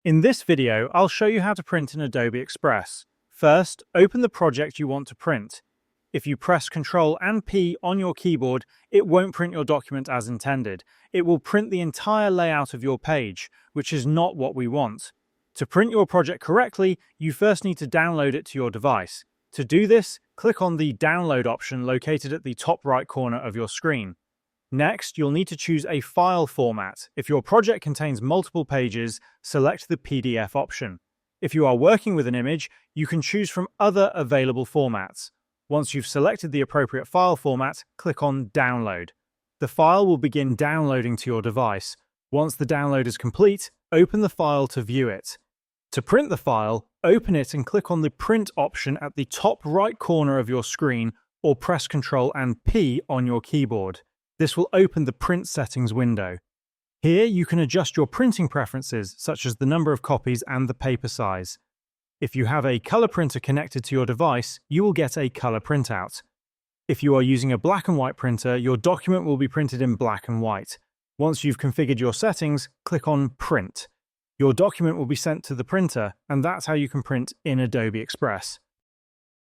In this video, I'll show you how to print in Adobe Express. First, open the project you want to print. If you press Ctrl and P on your keyboard, it won't print your document as intended. It will print the entire layout of your page, which is not what we want. To print your project correctly, you first need to download it to your device. To do this, click on the Download option located at the top right corner of your screen. Next, you'll need to choose a file format. If your project contains multiple pages, select the PDF option. If you are working with an image, you can choose from other available formats. Once you've selected the appropriate file format, click on Download. The file will begin downloading to your device. Once the download is complete, open the file to view it. To print the file, open it and click on the Print option at the top right corner of your screen, or press Ctrl and P on your keyboard. This will open the Print Settings window. Here you can adjust your printing preferences, such as the number of copies and the paper size. If you have a color printer connected to your device, you will get a color printout. If you are using a black and white printer, your document will be printed in black and white. Once you've configured your settings, click on Print. Your document will be sent to the printer, and that's how you can print in Adobe Express.